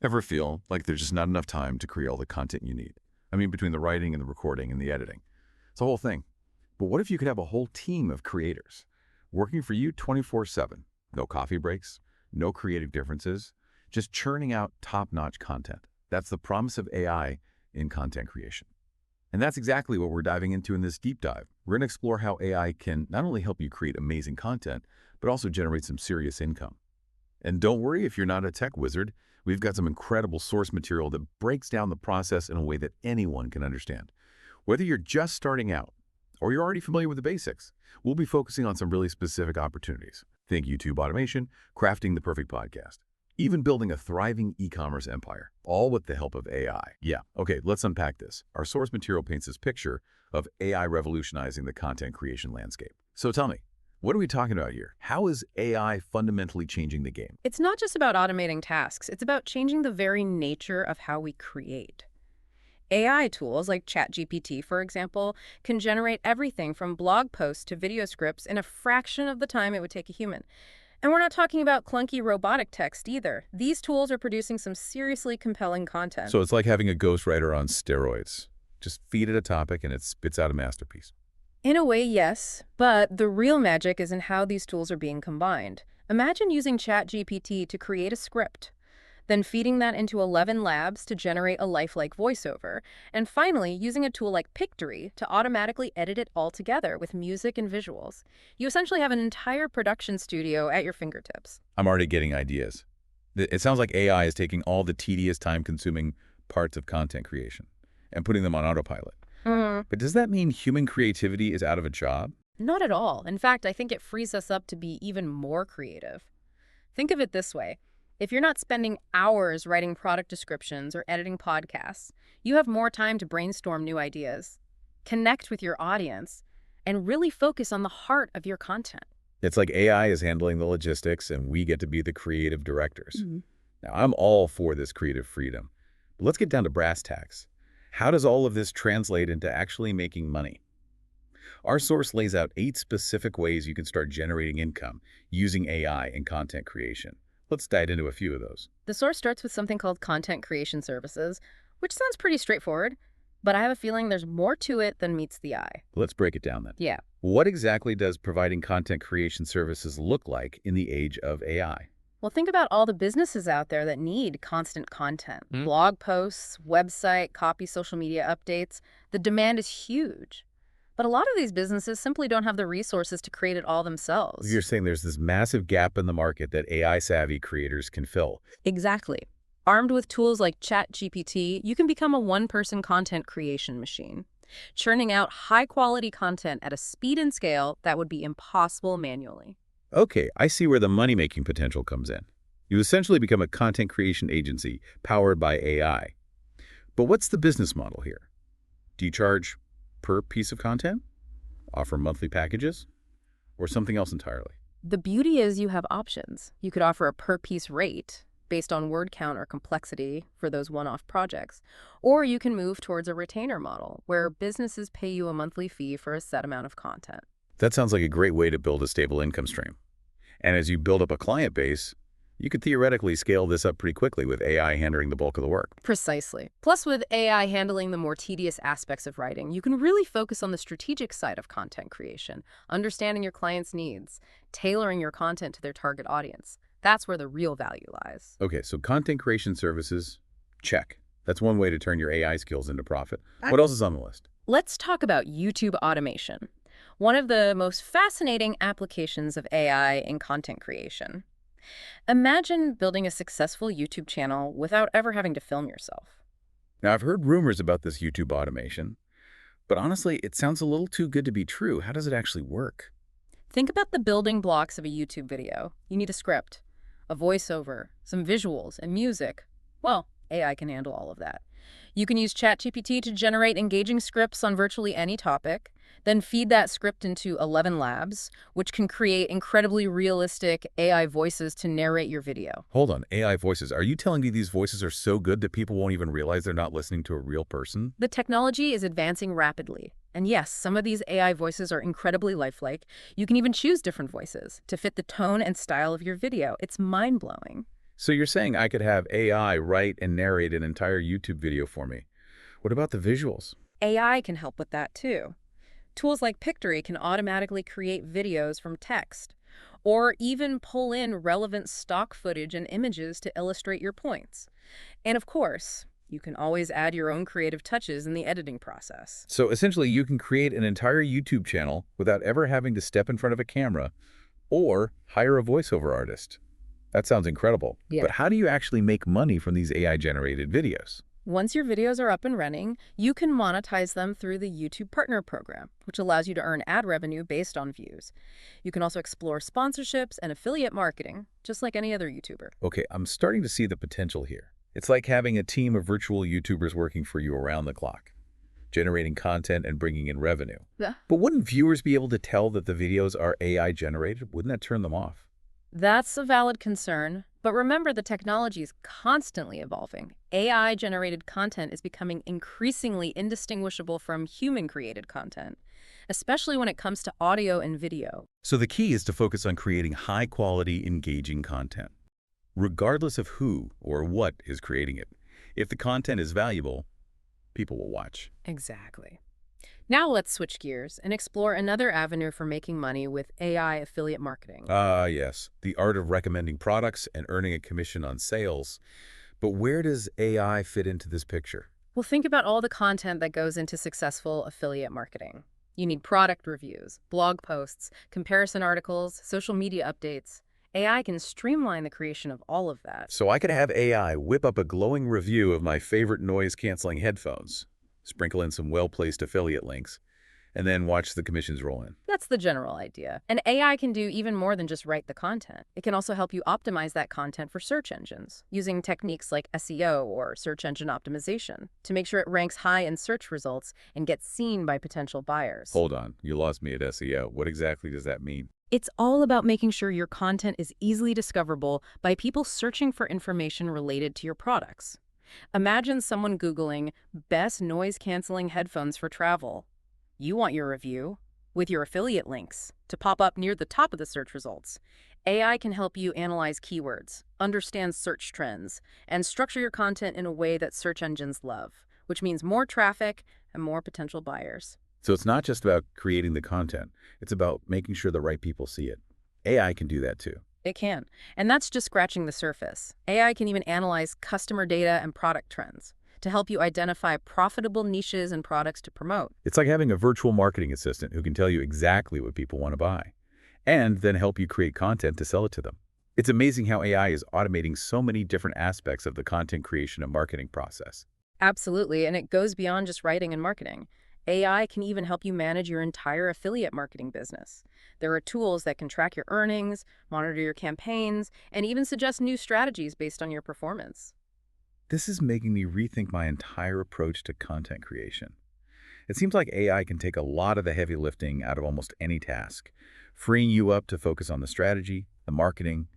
Ever feel like there's just not enough time to create all the content you need? I mean, between the writing and the recording and the editing. It's a whole thing. But what if you could have a whole team of creators working for you 24/7? No coffee breaks, no creative differences, just churning out top-notch content. That's the promise of AI in content creation. And that's exactly what we're diving into in this deep dive. We're going to explore how AI can not only help you create amazing content, but also generate some serious income. And don't worry if you're not a tech wizard. We've got some incredible source material that breaks down the process in a way that anyone can understand. Whether you're just starting out or you're already familiar with the basics, we'll be focusing on some really specific opportunities. Think YouTube automation, crafting the perfect podcast, even building a thriving e-commerce empire, all with the help of AI. Yeah, okay, let's unpack this. Our source material paints this picture of AI revolutionizing the content creation landscape. So tell me, what are we talking about here? How is AI fundamentally changing the game? It's not just about automating tasks. It's about changing the very nature of how we create. AI tools like ChatGPT, for example, can generate everything from blog posts to video scripts in a fraction of the time it would take a human. And we're not talking about clunky robotic text either. These tools are producing some seriously compelling content. So it's like having a ghostwriter on steroids. Just feed it a topic and it spits out a masterpiece. In a way, yes, but the real magic is in how these tools are being combined. Imagine using ChatGPT to create a script, then feeding that into 11 labs to generate a lifelike voiceover, and finally using a tool like Pictory to automatically edit it all together with music and visuals. You essentially have an entire production studio at your fingertips. I'm already getting ideas. It sounds like AI is taking all the tedious, time-consuming parts of content creation and putting them on autopilot. But does that mean human creativity is out of a job? Not at all. In fact, I think it frees us up to be even more creative. Think of it this way. If you're not spending hours writing product descriptions or editing podcasts, you have more time to brainstorm new ideas, connect with your audience, and really focus on the heart of your content. It's like AI is handling the logistics and we get to be the creative directors. Now, I'm all for this creative freedom. But let's get down to brass tacks. How does all of this translate into actually making money? Our source lays out 8 specific ways you can start generating income using AI in content creation. Let's dive into a few of those. The source starts with something called content creation services, which sounds pretty straightforward, but I have a feeling there's more to it than meets the eye. Let's break it down then. Yeah. What exactly does providing content creation services look like in the age of AI? Well, think about all the businesses out there that need constant content. Blog posts, website, copy, social media updates. The demand is huge. But a lot of these businesses simply don't have the resources to create it all themselves. You're saying there's this massive gap in the market that AI-savvy creators can fill. Exactly. Armed with tools like ChatGPT, you can become a one-person content creation machine, churning out high-quality content at a speed and scale that would be impossible manually. Okay, I see where the money-making potential comes in. You essentially become a content creation agency powered by AI. But what's the business model here? Do you charge per piece of content? Offer monthly packages? Or something else entirely? The beauty is you have options. You could offer a per-piece rate based on word count or complexity for those one-off projects. Or you can move towards a retainer model where businesses pay you a monthly fee for a set amount of content. That sounds like a great way to build a stable income stream. And as you build up a client base, you could theoretically scale this up pretty quickly with AI handling the bulk of the work. Precisely. Plus, with AI handling the more tedious aspects of writing, you can really focus on the strategic side of content creation, understanding your clients' needs, tailoring your content to their target audience. That's where the real value lies. Okay, so content creation services, check. That's one way to turn your AI skills into profit. What else is on the list? Let's talk about YouTube automation, one of the most fascinating applications of AI in content creation. Imagine building a successful YouTube channel without ever having to film yourself. Now, I've heard rumors about this YouTube automation, but honestly, it sounds a little too good to be true. How does it actually work? Think about the building blocks of a YouTube video. You need a script, a voiceover, some visuals, and music. Well, AI can handle all of that. You can use ChatGPT to generate engaging scripts on virtually any topic, then feed that script into 11 labs, which can create incredibly realistic AI voices to narrate your video. Hold on, AI voices. Are you telling me these voices are so good that people won't even realize they're not listening to a real person? The technology is advancing rapidly. And yes, some of these AI voices are incredibly lifelike. You can even choose different voices to fit the tone and style of your video. It's mind-blowing. So you're saying I could have AI write and narrate an entire YouTube video for me. What about the visuals? AI can help with that too. Tools like Pictory can automatically create videos from text, or even pull in relevant stock footage and images to illustrate your points. And of course, you can always add your own creative touches in the editing process. So essentially, you can create an entire YouTube channel without ever having to step in front of a camera or hire a voiceover artist. That sounds incredible. Yeah. But how do you actually make money from these AI-generated videos? Once your videos are up and running, you can monetize them through the YouTube Partner Program, which allows you to earn ad revenue based on views. You can also explore sponsorships and affiliate marketing, just like any other YouTuber. Okay, I'm starting to see the potential here. It's like having a team of virtual YouTubers working for you around the clock, generating content and bringing in revenue. Yeah. But wouldn't viewers be able to tell that the videos are AI-generated? Wouldn't that turn them off? That's a valid concern, but remember the technology is constantly evolving. AI-generated content is becoming increasingly indistinguishable from human-created content, especially when it comes to audio and video. So the key is to focus on creating high-quality, engaging content, regardless of who or what is creating it. If the content is valuable, people will watch. Exactly. Now let's switch gears and explore another avenue for making money with AI affiliate marketing. Ah, yes, the art of recommending products and earning a commission on sales. But where does AI fit into this picture? Well, think about all the content that goes into successful affiliate marketing. You need product reviews, blog posts, comparison articles, social media updates. AI can streamline the creation of all of that. So I could have AI whip up a glowing review of my favorite noise-canceling headphones, sprinkle in some well-placed affiliate links, and then watch the commissions roll in. That's the general idea. And AI can do even more than just write the content. It can also help you optimize that content for search engines, using techniques like SEO or search engine optimization to make sure it ranks high in search results and gets seen by potential buyers. Hold on, you lost me at SEO. What exactly does that mean? It's all about making sure your content is easily discoverable by people searching for information related to your products. Imagine someone Googling best noise-canceling headphones for travel. You want your review, with your affiliate links, to pop up near the top of the search results. AI can help you analyze keywords, understand search trends, and structure your content in a way that search engines love, which means more traffic and more potential buyers. So it's not just about creating the content. It's about making sure the right people see it. AI can do that too. It can. And that's just scratching the surface. AI can even analyze customer data and product trends to help you identify profitable niches and products to promote. It's like having a virtual marketing assistant who can tell you exactly what people want to buy, and then help you create content to sell it to them. It's amazing how AI is automating so many different aspects of the content creation and marketing process. Absolutely, and it goes beyond just writing and marketing. AI can even help you manage your entire affiliate marketing business. There are tools that can track your earnings, monitor your campaigns, and even suggest new strategies based on your performance. This is making me rethink my entire approach to content creation. It seems like AI can take a lot of the heavy lifting out of almost any task, freeing you up to focus on the strategy, the marketing,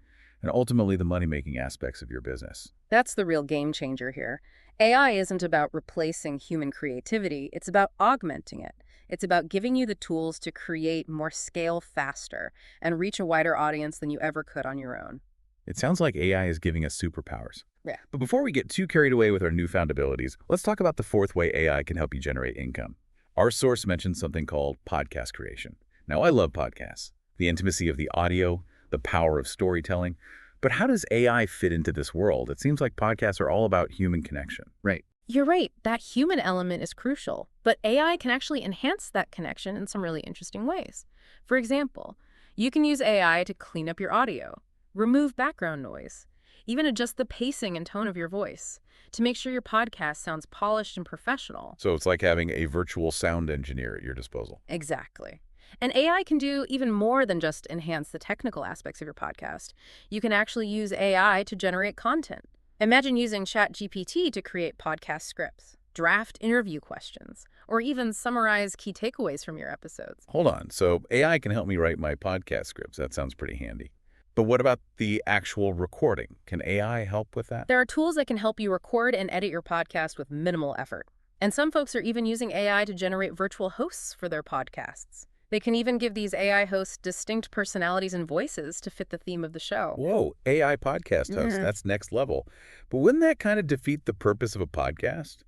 and ultimately the money-making aspects of your business. That's the real game changer here. AI isn't about replacing human creativity, it's about augmenting it. It's about giving you the tools to create more scale faster and reach a wider audience than you ever could on your own. It sounds like AI is giving us superpowers. Yeah. But before we get too carried away with our newfound abilities, let's talk about the fourth way AI can help you generate income. Our source mentioned something called podcast creation. Now, I love podcasts, the intimacy of the audio, the power of storytelling. But how does AI fit into this world? It seems like podcasts are all about human connection. Right. You're right, that human element is crucial, but AI can actually enhance that connection in some really interesting ways. For example, you can use AI to clean up your audio, remove background noise, even adjust the pacing and tone of your voice to make sure your podcast sounds polished and professional. So it's like having a virtual sound engineer at your disposal. Exactly. And AI can do even more than just enhance the technical aspects of your podcast. You can actually use AI to generate content. Imagine using ChatGPT to create podcast scripts, draft interview questions, or even summarize key takeaways from your episodes. Hold on. So AI can help me write my podcast scripts. That sounds pretty handy. But what about the actual recording? Can AI help with that? There are tools that can help you record and edit your podcast with minimal effort. And some folks are even using AI to generate virtual hosts for their podcasts. They can even give these AI hosts distinct personalities and voices to fit the theme of the show. Whoa, AI podcast host, that's next level. But wouldn't that kind of defeat the purpose of a podcast,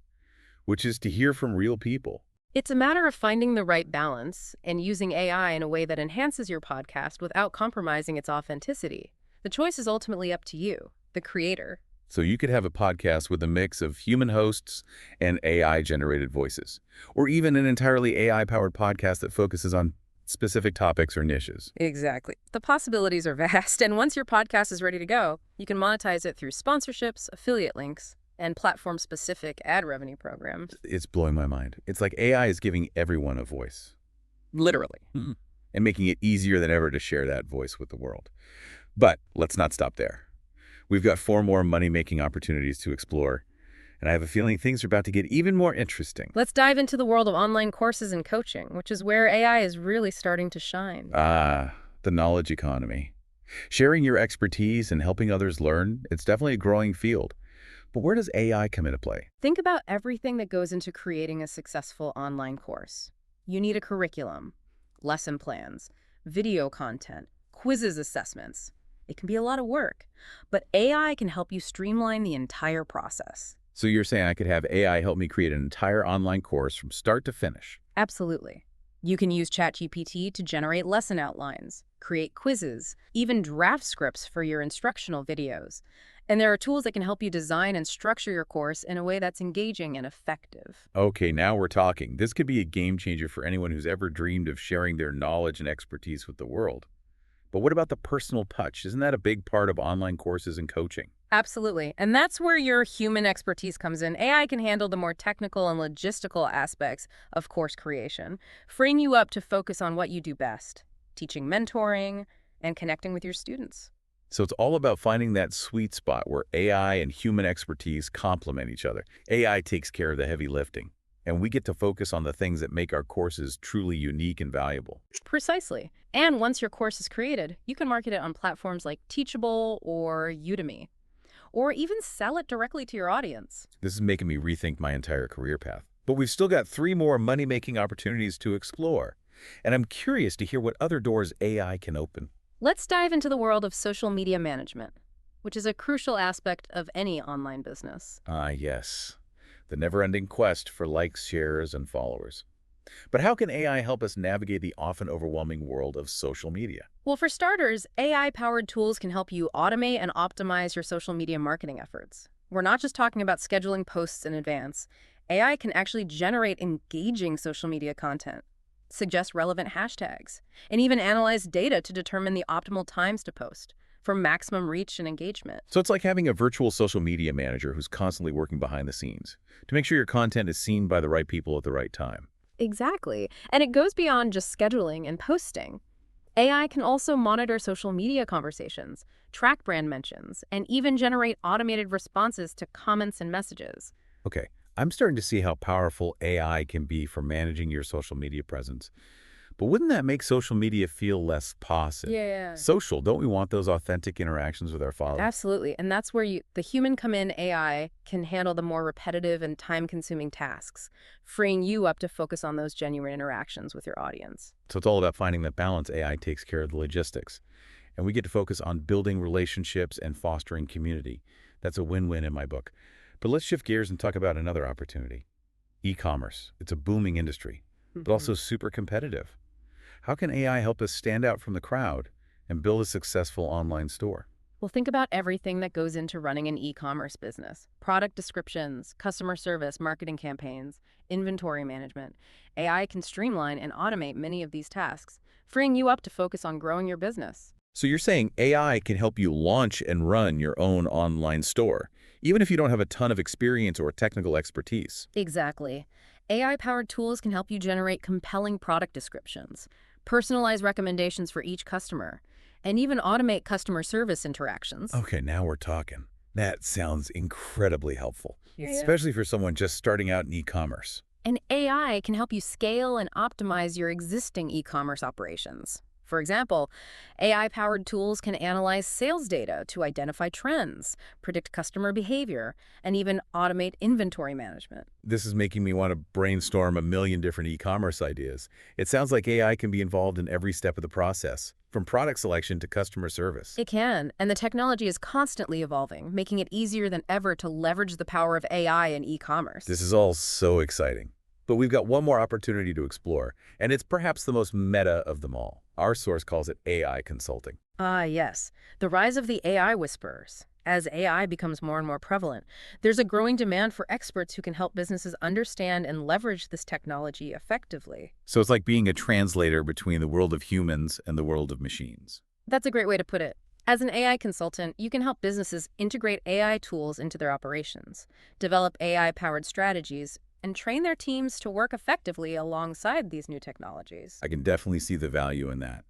which is to hear from real people? It's a matter of finding the right balance and using AI in a way that enhances your podcast without compromising its authenticity. The choice is ultimately up to you, the creator. So you could have a podcast with a mix of human hosts and AI-generated voices, or even an entirely AI-powered podcast that focuses on specific topics or niches. Exactly. The possibilities are vast, and once your podcast is ready to go, you can monetize it through sponsorships, affiliate links, and platform-specific ad revenue programs. It's blowing my mind. It's like AI is giving everyone a voice. Literally. And making it easier than ever to share that voice with the world. But let's not stop there. We've got 4 more money-making opportunities to explore, and I have a feeling things are about to get even more interesting. Let's dive into the world of online courses and coaching, which is where AI is really starting to shine. The knowledge economy. Sharing your expertise and helping others learn, it's definitely a growing field. But where does AI come into play? Think about everything that goes into creating a successful online course. You need a curriculum, lesson plans, video content, quizzes, assessments. It can be a lot of work, but AI can help you streamline the entire process. So you're saying I could have AI help me create an entire online course from start to finish? Absolutely. You can use ChatGPT to generate lesson outlines, create quizzes, even draft scripts for your instructional videos. And there are tools that can help you design and structure your course in a way that's engaging and effective. Okay, now we're talking. This could be a game changer for anyone who's ever dreamed of sharing their knowledge and expertise with the world. But what about the personal touch? Isn't that a big part of online courses and coaching? Absolutely. And that's where your human expertise comes in. AI can handle the more technical and logistical aspects of course creation, freeing you up to focus on what you do best, teaching, mentoring, and connecting with your students. So it's all about finding that sweet spot where AI and human expertise complement each other. AI takes care of the heavy lifting, and we get to focus on the things that make our courses truly unique and valuable. Precisely. And once your course is created, you can market it on platforms like Teachable or Udemy, or even sell it directly to your audience. This is making me rethink my entire career path. But we've still got 3 more money-making opportunities to explore, and I'm curious to hear what other doors AI can open. Let's dive into the world of social media management, which is a crucial aspect of any online business. Yes. The never-ending quest for likes, shares, and followers. But how can AI help us navigate the often overwhelming world of social media? Well, for starters, AI-powered tools can help you automate and optimize your social media marketing efforts. We're not just talking about scheduling posts in advance. AI can actually generate engaging social media content, suggest relevant hashtags, and even analyze data to determine the optimal times to post for maximum reach and engagement. So it's like having a virtual social media manager who's constantly working behind the scenes to make sure your content is seen by the right people at the right time. Exactly. And it goes beyond just scheduling and posting. AI can also monitor social media conversations, track brand mentions, and even generate automated responses to comments and messages. Okay, I'm starting to see how powerful AI can be for managing your social media presence. But wouldn't that make social media feel less passive? Yeah. Social, don't we want those authentic interactions with our followers? Absolutely. And that's where the human come in. AI can handle the more repetitive and time-consuming tasks, freeing you up to focus on those genuine interactions with your audience. So it's all about finding that balance. AI takes care of the logistics, and we get to focus on building relationships and fostering community. That's a win-win in my book. But let's shift gears and talk about another opportunity. E-commerce. It's a booming industry, but also super competitive. How can AI help us stand out from the crowd and build a successful online store? Well, think about everything that goes into running an e-commerce business. Product descriptions, customer service, marketing campaigns, inventory management. AI can streamline and automate many of these tasks, freeing you up to focus on growing your business. So you're saying AI can help you launch and run your own online store, even if you don't have a ton of experience or technical expertise? Exactly. AI-powered tools can help you generate compelling product descriptions, personalize recommendations for each customer, and even automate customer service interactions. Okay, now we're talking. That sounds incredibly helpful, Yeah. especially for someone just starting out in e-commerce. And AI can help you scale and optimize your existing e-commerce operations, For example, AI-powered tools can analyze sales data to identify trends, predict customer behavior, and even automate inventory management. This is making me want to brainstorm a million different e-commerce ideas. It sounds like AI can be involved in every step of the process, from product selection to customer service. It can, and the technology is constantly evolving, making it easier than ever to leverage the power of AI in e-commerce. This is all so exciting. But we've got one more opportunity to explore, and it's perhaps the most meta of them all. Our source calls it AI consulting. Ah, yes. The rise of the AI whisperers. As AI becomes more and more prevalent, there's a growing demand for experts who can help businesses understand and leverage this technology effectively. So it's like being a translator between the world of humans and the world of machines. That's a great way to put it. As an AI consultant, you can help businesses integrate AI tools into their operations, develop AI-powered strategies, and train their teams to work effectively alongside these new technologies. I can definitely see the value in that,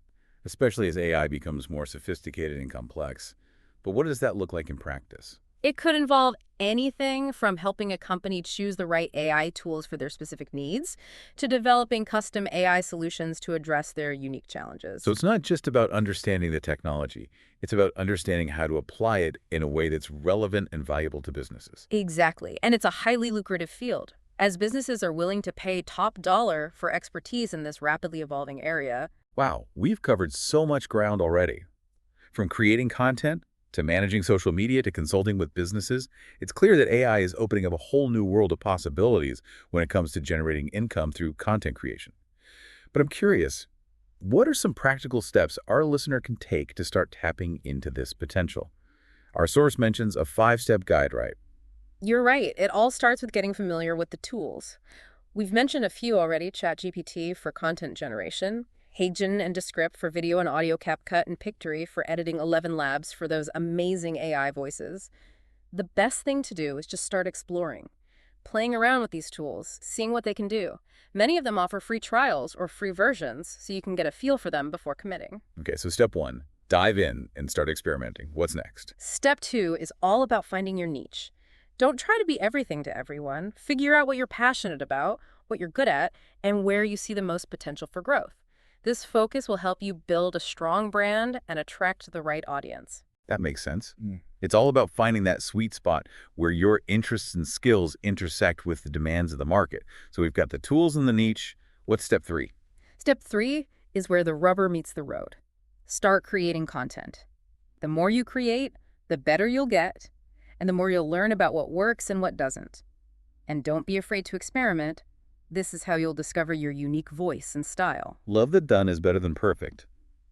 especially as AI becomes more sophisticated and complex. But what does that look like in practice? It could involve anything from helping a company choose the right AI tools for their specific needs to developing custom AI solutions to address their unique challenges. So it's not just about understanding the technology. It's about understanding how to apply it in a way that's relevant and valuable to businesses. Exactly. And it's a highly lucrative field. As businesses are willing to pay top dollar for expertise in this rapidly evolving area. Wow, we've covered so much ground already. From creating content to managing social media to consulting with businesses, it's clear that AI is opening up a whole new world of possibilities when it comes to generating income through content creation. But I'm curious, what are some practical steps our listener can take to start tapping into this potential? Our source mentions a 5-step guide, right? You're right. It all starts with getting familiar with the tools. We've mentioned a few already: ChatGPT for content generation, Hagen and Descript for video and audio CapCut, and Pictory for editing 11 Labs for those amazing AI voices. The best thing to do is just start exploring, playing around with these tools, seeing what they can do. Many of them offer free trials or free versions, so you can get a feel for them before committing. Okay, so step 1, dive in and start experimenting. What's next? Step 2 is all about finding your niche. Don't try to be everything to everyone. Figure out what you're passionate about, what you're good at, and where you see the most potential for growth. This focus will help you build a strong brand and attract the right audience. That makes sense. It's all about finding that sweet spot where your interests and skills intersect with the demands of the market. So we've got the tools and the niche. What's step 3? Step 3 is where the rubber meets the road. Start creating content. The more you create, the better you'll get, and the more you'll learn about what works and what doesn't. And don't be afraid to experiment. This is how you'll discover your unique voice and style. Love that done is better than perfect.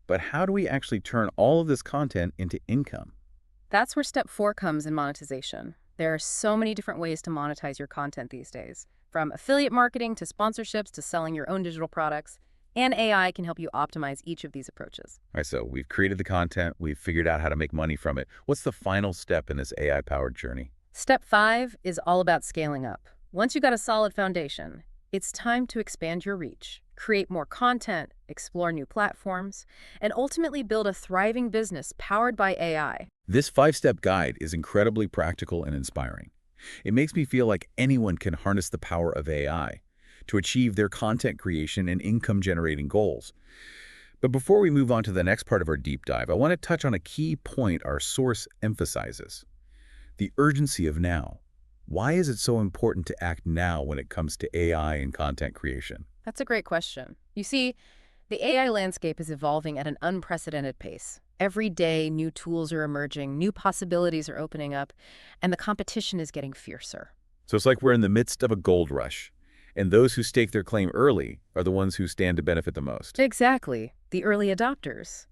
But how do we actually turn all of this content into income? That's where step 4 comes in monetization. There are so many different ways to monetize your content these days, from affiliate marketing to sponsorships to selling your own digital products, and AI can help you optimize each of these approaches. All right, so we've created the content, we've figured out how to make money from it. What's the final step in this AI-powered journey? Step 5 is all about scaling up. Once you've got a solid foundation, it's time to expand your reach, create more content, explore new platforms, and ultimately build a thriving business powered by AI. This 5-step guide is incredibly practical and inspiring. It makes me feel like anyone can harness the power of AI to achieve their content creation and income-generating goals. But before we move on to the next part of our deep dive, I want to touch on a key point our source emphasizes: the urgency of now. Why is it so important to act now when it comes to AI and content creation? That's a great question. You see, the AI landscape is evolving at an unprecedented pace. Every day, new tools are emerging, new possibilities are opening up, and the competition is getting fiercer. So it's like we're in the midst of a gold rush, and those who stake their claim early are the ones who stand to benefit the most. Exactly. The early adopters.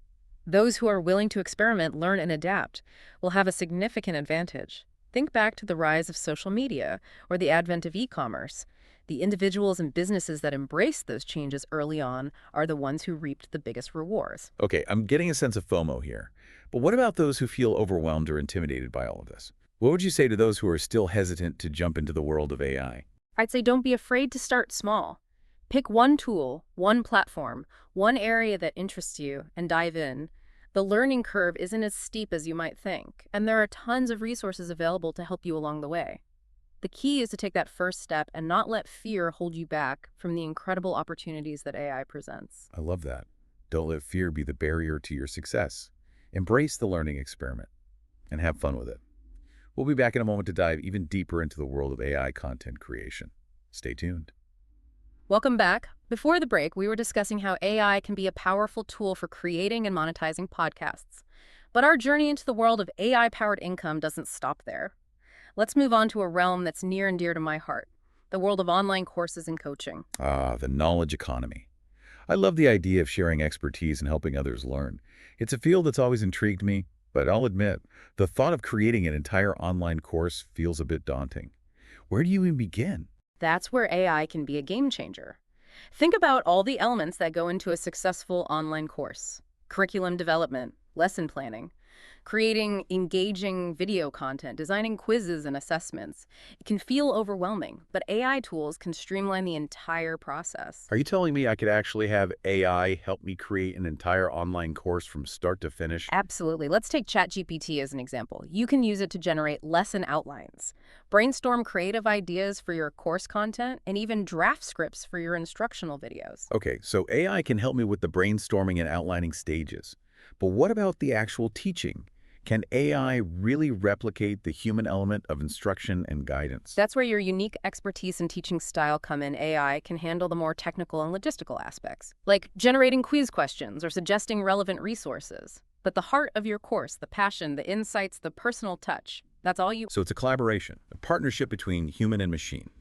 Those who are willing to experiment, learn, and adapt will have a significant advantage. Think back to the rise of social media or the advent of e-commerce. The individuals and businesses that embraced those changes early on are the ones who reaped the biggest rewards. Okay, I'm getting a sense of FOMO here. But what about those who feel overwhelmed or intimidated by all of this? What would you say to those who are still hesitant to jump into the world of AI? I'd say don't be afraid to start small. Pick one tool, one platform, one area that interests you, and dive in. The learning curve isn't as steep as you might think, and there are tons of resources available to help you along the way. The key is to take that first step and not let fear hold you back from the incredible opportunities that AI presents. I love that. Don't let fear be the barrier to your success. Embrace the learning experiment and have fun with it. We'll be back in a moment to dive even deeper into the world of AI content creation. Stay tuned. Welcome back. Before the break, we were discussing how AI can be a powerful tool for creating and monetizing podcasts. But our journey into the world of AI-powered income doesn't stop there. Let's move on to a realm that's near and dear to my heart, the world of online courses and coaching. Ah, the knowledge economy. I love the idea of sharing expertise and helping others learn. It's a field that's always intrigued me, but I'll admit, the thought of creating an entire online course feels a bit daunting. Where do you even begin? That's where AI can be a game changer. Think about all the elements that go into a successful online course: curriculum development, lesson planning, creating engaging video content, designing quizzes and assessments. It can feel overwhelming, but AI tools can streamline the entire process. Are you telling me I could actually have AI help me create an entire online course from start to finish? Absolutely. Let's take ChatGPT as an example. You can use it to generate lesson outlines, brainstorm creative ideas for your course content, and even draft scripts for your instructional videos. Okay, so AI can help me with the brainstorming and outlining stages. But what about the actual teaching? Can AI really replicate the human element of instruction and guidance? That's where your unique expertise and teaching style come in. AI can handle the more technical and logistical aspects, like generating quiz questions or suggesting relevant resources. But the heart of your course, the passion, the insights, the personal touch, that's all you... So it's a collaboration, a partnership between human and machine.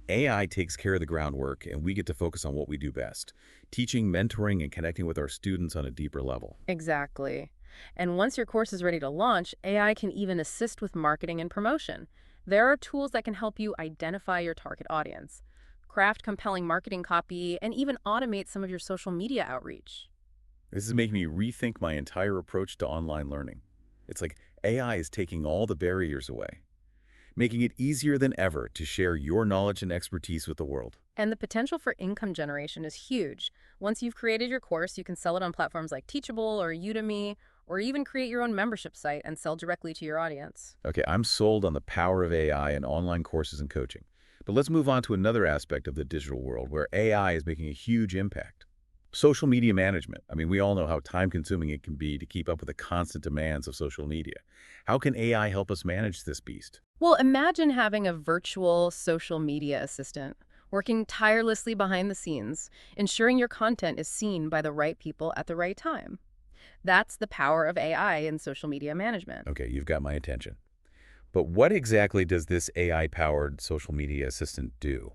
AI takes care of the groundwork, and we get to focus on what we do best, teaching, mentoring, and connecting with our students on a deeper level. Exactly. And once your course is ready to launch, AI can even assist with marketing and promotion. There are tools that can help you identify your target audience, craft compelling marketing copy, and even automate some of your social media outreach. This is making me rethink my entire approach to online learning. It's like AI is taking all the barriers away, making it easier than ever to share your knowledge and expertise with the world. And the potential for income generation is huge. Once you've created your course, you can sell it on platforms like Teachable or Udemy, or even create your own membership site and sell directly to your audience. Okay, I'm sold on the power of AI and online courses and coaching. But let's move on to another aspect of the digital world where AI is making a huge impact. Social media management. I mean, we all know how time-consuming it can be to keep up with the constant demands of social media. How can AI help us manage this beast? Well, imagine having a virtual social media assistant working tirelessly behind the scenes, ensuring your content is seen by the right people at the right time. That's the power of AI in social media management. Okay, you've got my attention. But what exactly does this AI-powered social media assistant do?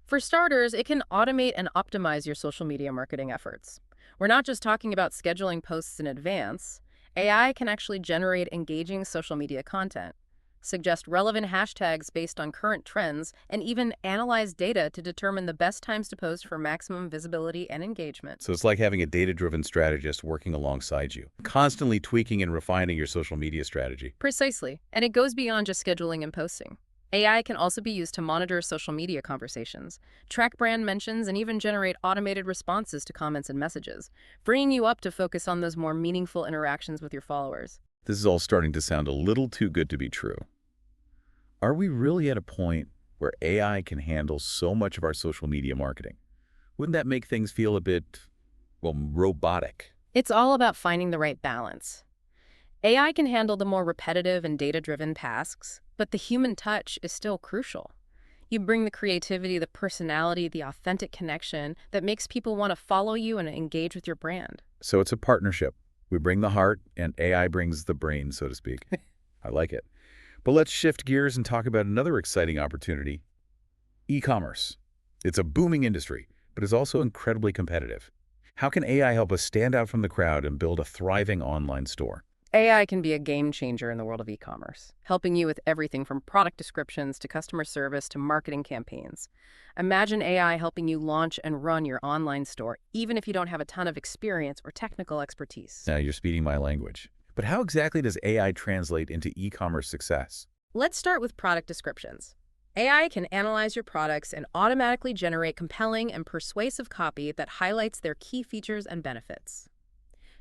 For starters, it can automate and optimize your social media marketing efforts. We're not just talking about scheduling posts in advance. AI can actually generate engaging social media content, suggest relevant hashtags based on current trends, and even analyze data to determine the best times to post for maximum visibility and engagement. So it's like having a data-driven strategist working alongside you, constantly tweaking and refining your social media strategy. Precisely. And it goes beyond just scheduling and posting. AI can also be used to monitor social media conversations, track brand mentions, and even generate automated responses to comments and messages, freeing you up to focus on those more meaningful interactions with your followers. This is all starting to sound a little too good to be true. Are we really at a point where AI can handle so much of our social media marketing? Wouldn't that make things feel a bit, well, robotic? It's all about finding the right balance. AI can handle the more repetitive and data-driven tasks, but the human touch is still crucial. You bring the creativity, the personality, the authentic connection that makes people want to follow you and engage with your brand. So it's a partnership. We bring the heart, and AI brings the brain, so to speak. I like it. But let's shift gears and talk about another exciting opportunity, e-commerce. It's a booming industry, but it's also incredibly competitive. How can AI help us stand out from the crowd and build a thriving online store? AI can be a game changer in the world of e-commerce, helping you with everything from product descriptions to customer service to marketing campaigns. Imagine AI helping you launch and run your online store, even if you don't have a ton of experience or technical expertise. Now you're speaking my language. But how exactly does AI translate into e-commerce success? Let's start with product descriptions. AI can analyze your products and automatically generate compelling and persuasive copy that highlights their key features and benefits.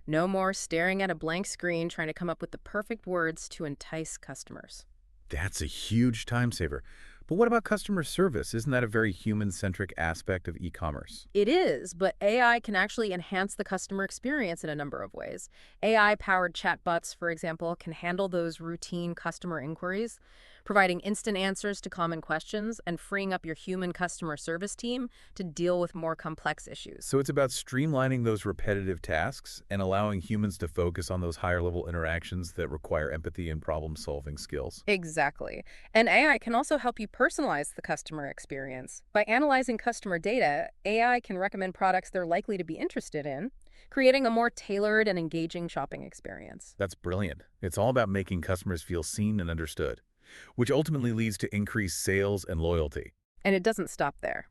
No more staring at a blank screen trying to come up with the perfect words to entice customers. That's a huge time saver. But what about customer service? Isn't that a very human-centric aspect of e-commerce? It is, but AI can actually enhance the customer experience in a number of ways. AI-powered chatbots, for example, can handle those routine customer inquiries, providing instant answers to common questions and freeing up your human customer service team to deal with more complex issues. So it's about streamlining those repetitive tasks and allowing humans to focus on those higher-level interactions that require empathy and problem-solving skills. Exactly. And AI can also help you personalize the customer experience. By analyzing customer data, AI can recommend products they're likely to be interested in, creating a more tailored and engaging shopping experience. That's brilliant. It's all about making customers feel seen and understood, which ultimately leads to increased sales and loyalty. And it doesn't stop there.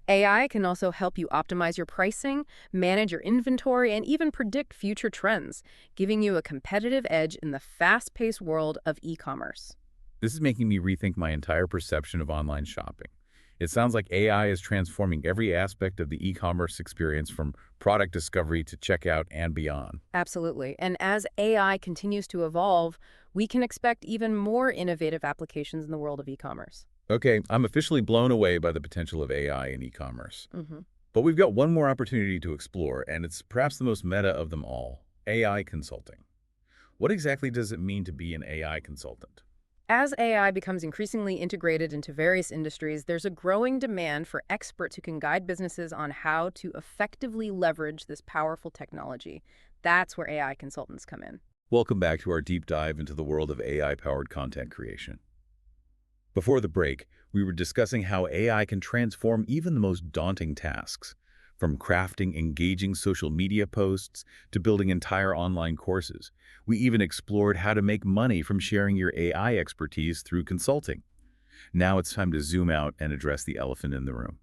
AI can also help you optimize your pricing, manage your inventory, and even predict future trends, giving you a competitive edge in the fast-paced world of e-commerce. This is making me rethink my entire perception of online shopping. It sounds like AI is transforming every aspect of the e-commerce experience from product discovery to checkout and beyond. Absolutely. And as AI continues to evolve, we can expect even more innovative applications in the world of e-commerce. Okay, I'm officially blown away by the potential of AI in e-commerce. Mhm. But we've got one more opportunity to explore, and it's perhaps the most meta of them all, AI consulting. What exactly does it mean to be an AI consultant? As AI becomes increasingly integrated into various industries, there's a growing demand for experts who can guide businesses on how to effectively leverage this powerful technology. That's where AI consultants come in. Welcome back to our deep dive into the world of AI-powered content creation. Before the break, we were discussing how AI can transform even the most daunting tasks, from crafting engaging social media posts to building entire online courses. We even explored how to make money from sharing your AI expertise through consulting. Now it's time to zoom out and address the elephant in the room.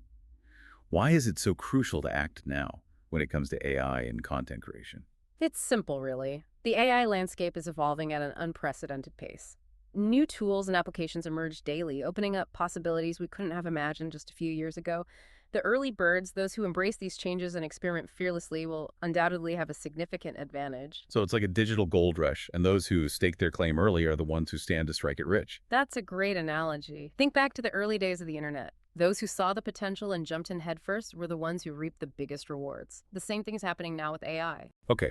Why is it so crucial to act now when it comes to AI and content creation? It's simple, really. The AI landscape is evolving at an unprecedented pace. New tools and applications emerge daily, opening up possibilities we couldn't have imagined just a few years ago. The early birds, those who embrace these changes and experiment fearlessly, will undoubtedly have a significant advantage. So it's like a digital gold rush, and those who stake their claim early are the ones who stand to strike it rich. That's a great analogy. Think back to the early days of the internet. Those who saw the potential and jumped in headfirst were the ones who reaped the biggest rewards. The same thing is happening now with AI. Okay,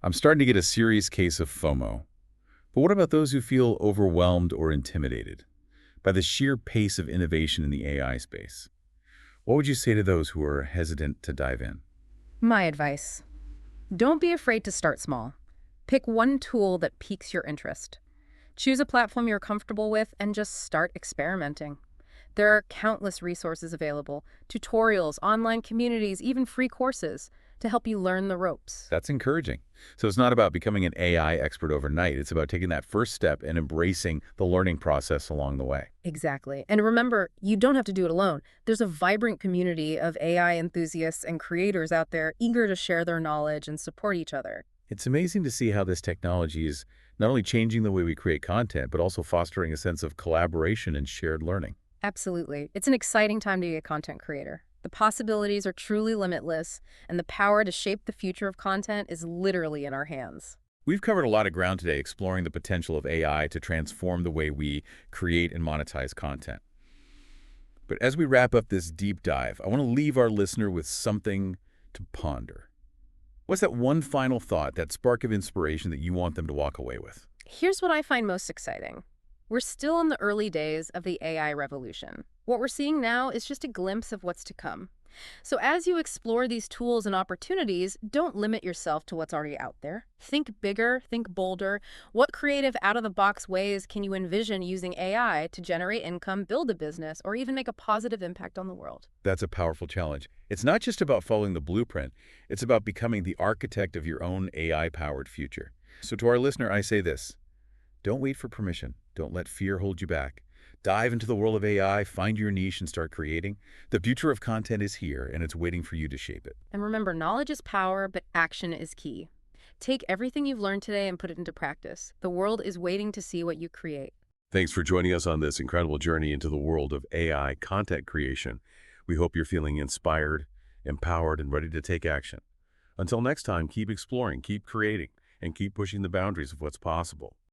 I'm starting to get a serious case of FOMO. But what about those who feel overwhelmed or intimidated by the sheer pace of innovation in the AI space? What would you say to those who are hesitant to dive in? My advice: don't be afraid to start small. Pick one tool that piques your interest. Choose a platform you're comfortable with and just start experimenting. There are countless resources available, tutorials, online communities, even free courses to help you learn the ropes. That's encouraging. So it's not about becoming an AI expert overnight. It's about taking that first step and embracing the learning process along the way. Exactly. And remember, you don't have to do it alone. There's a vibrant community of AI enthusiasts and creators out there eager to share their knowledge and support each other. It's amazing to see how this technology is not only changing the way we create content, but also fostering a sense of collaboration and shared learning. Absolutely. It's an exciting time to be a content creator. The possibilities are truly limitless, and the power to shape the future of content is literally in our hands. We've covered a lot of ground today exploring the potential of AI to transform the way we create and monetize content. But as we wrap up this deep dive, I want to leave our listener with something to ponder. What's that one final thought, that spark of inspiration that you want them to walk away with? Here's what I find most exciting. We're still in the early days of the AI revolution. What we're seeing now is just a glimpse of what's to come. So as you explore these tools and opportunities, don't limit yourself to what's already out there. Think bigger, think bolder. What creative out-of-the-box ways can you envision using AI to generate income, build a business, or even make a positive impact on the world? That's a powerful challenge. It's not just about following the blueprint. It's about becoming the architect of your own AI-powered future. So to our listener, I say this: don't wait for permission. Don't let fear hold you back. Dive into the world of AI, find your niche, and start creating. The future of content is here, and it's waiting for you to shape it. And remember, knowledge is power, but action is key. Take everything you've learned today and put it into practice. The world is waiting to see what you create. Thanks for joining us on this incredible journey into the world of AI content creation. We hope you're feeling inspired, empowered, and ready to take action. Until next time, keep exploring, keep creating, and keep pushing the boundaries of what's possible.